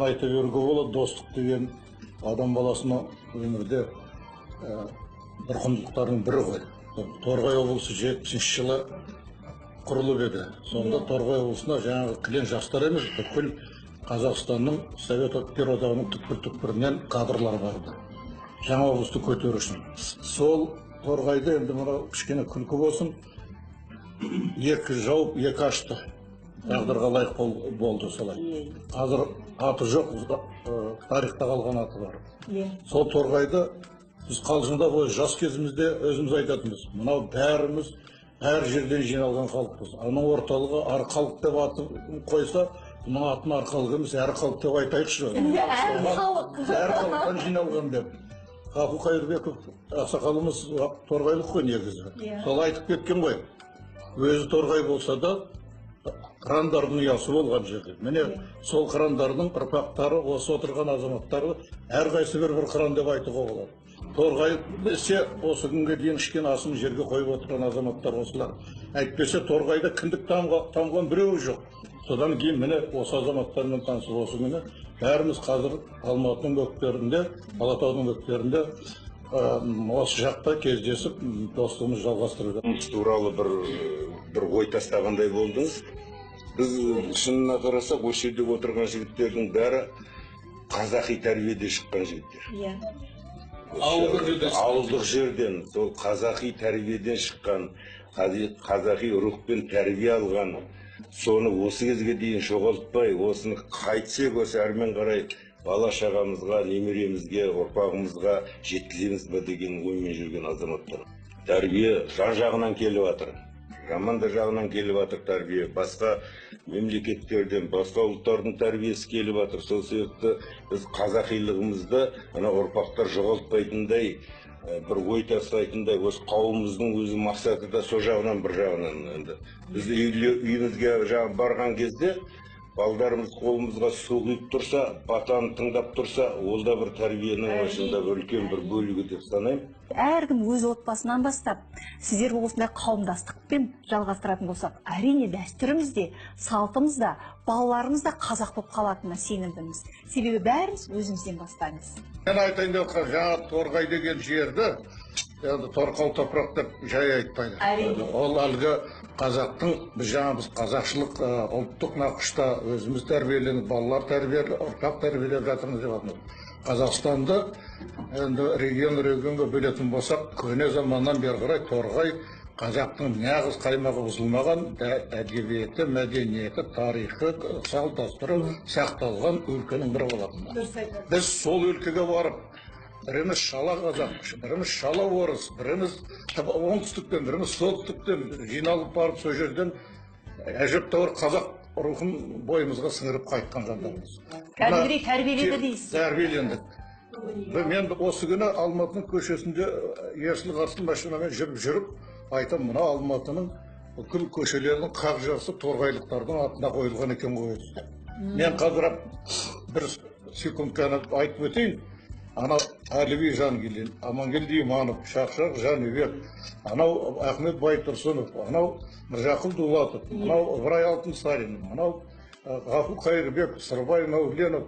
Айта беруге болады, достық деген адам баласына өмірде бір құндылықтардың бірі ғой. Торғай облысы 70 жылы құрылып еді. Сонда Торғай облысына жаңағы кілең жастар емес, бүкіл Қазақстанның Совет одағының түкпір-түкпірінен кадрлар барды. Жаңа облысты көтеру үшін. Сол Торғайды енді мына кішкене күлкі болсын, екі жауып, екі ашты. Тағдырға лайық болды солай. Қазір аты жоқ, тарихта қалған аты бар. Сол Торғайды біз қалжыңдап жас кезімізде өзіміз айтатынбыз. Мынау бәріміз әр жерден жиналған халықпыз. Аның орталығы Арқалық деп атын қойса, бұның атын Арқалық емес, Әрқалық деп айтайықшы. Әрқалықтан жиналған деп. Ғафу Қайырбеков ақсақалымыз торғайлық қой негізі. Сол айтып кеткен ғой. Өзі торғай болса да қырандардың ұясы болған жерде. Міне сол қырандардың ұрпақтары, осы отырған азаматтары әрқайсы бір қыран деп айтуға болады. Торғай білсе, осы күнге дейін ішкен асын жерге қойып отырған азаматтар осылар. Әйтпесе Торғайда кіндік тамған біреуі жоқ. Содан кейін міне осы азаматтармен танысып осы күні бәріміз қазір Алматының бөктерінде, Алатаудың бөктерінде осы жақта кездесіп достығымыз жалғастыруда. Туралы бір ой тастағандай болдыңыз. Біз шынына қарасақ, осы жерде отырған жігіттердің бәрі қазақи тәрбиеде шыққан жігіттер. Ауылдық жерден, сол қазақи тәрбиеден шыққан, қазақи рухпен тәрбие алған, соны осы кезге дейін жоғалтпай, осыны қайтсек осы әрмен қарай бала шағамызға, немеремізге, ұрпағымызға жеткіземіз бе деген оймен жүрген азаматтар. Тәрбие жан жағынан келіп жатыр. Жаман да жағынан келіп жатыр тәрбие. Басқа мемлекеттерден, басқа ұлттардың тәрбиесі келіп жатыр. Сол себепті біз қазақилығымызды ұрпақтар жоғалтпайтындай, бір ой тастайтындай, осы қауымымыздың өзі мақсаты да сол жағынан бір жағынан. Біз үйімізге барған кезде балдарымыз қолымызға су құйып тұрса, батаны тыңдап тұрса, ол да бір тәрбиенің ашында үлкен бір бөлігі деп санаймын. Әркім өз отбасынан бастап, сіздер осындай қауымдастықпен жалғастыратын болсақ, әрине дәстүріміз де, салтымыз да, балаларымыз да қазақ болып қалатынына сенімдіміз. Себебі бәріміз өзімізден бастаймыз. Мен айтайын деп жаңа Торғай деген жерді, торқал топырақ деп жай айтпайды. Ол әлгі қазақтың, біз қазақшылық ұлттық нақышта өзіміз тәрбиеленіп, балалар тәрбиелеп, ұрпақ тәрбиелеп жатырмыз деп атымыз. Қазақстанды регионға бөлетін болсақ, көне заманнан бері қарай Торғай қазақтың нағыз қаймағы бұзылмаған әдебиеті, мәдениеті, тарихы, салт дәстүрі сақталған өлкенің бірі болатын. Біз сол өлкеге барып, біріміз шала қазақ, біріміз шала орыс, біріміз оңтүстіктен, біріміз солтүстіктен жиналып барып, сол жерден әжептәуір қазақ рухын бойымызға сіңіріп қайтқан жандармыз. Кәдімгідей тәрбиеледі дейсіз. Тәрбиелендік. Мен осы күні Алматының көшесінде ерсілі-қарсылы машинамен жүріп, айтам, мына Алматының бүкіл көшелерінің қақ жарысы торғайлықтардың атына қойылған екен ғой. Мен қазір бір секундтан айтып өтейін. Ана Әліби Жангелдин, Амангелді Иманов, Шақшақ Жанбек, анау Ахмет Байтұрсынов, анау Міржақып Дулатов, анау Ыбырай Алтынсарин, анау Ғафу Қайырбек, Сырбай Мәуленов,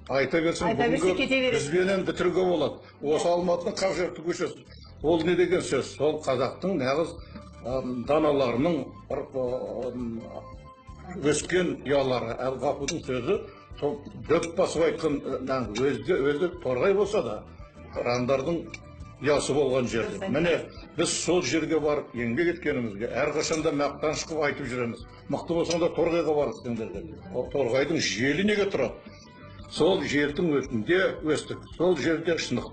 айта берсін, бүгінгі бізбенен бітіруге болады. Осы Алматының қақ жарты көшесі. Ол не деген сөз? Сол қазақтың нағыз даналарының өскен ұялары. Ғафудың сөзі сол дөп басып айтқан өзі Торғай болса да, қырандардың ұясы болған жерде. Міне, біз сол жерге барып еңбек еткенімізге әрқашанда мақтаныш қылып айтып жүреміз. Мықты болсаңда Торғайға барыңыздар. Торғайдың желі неге тұрады? Сол жердің өтінде өстік, сол жерде шынық.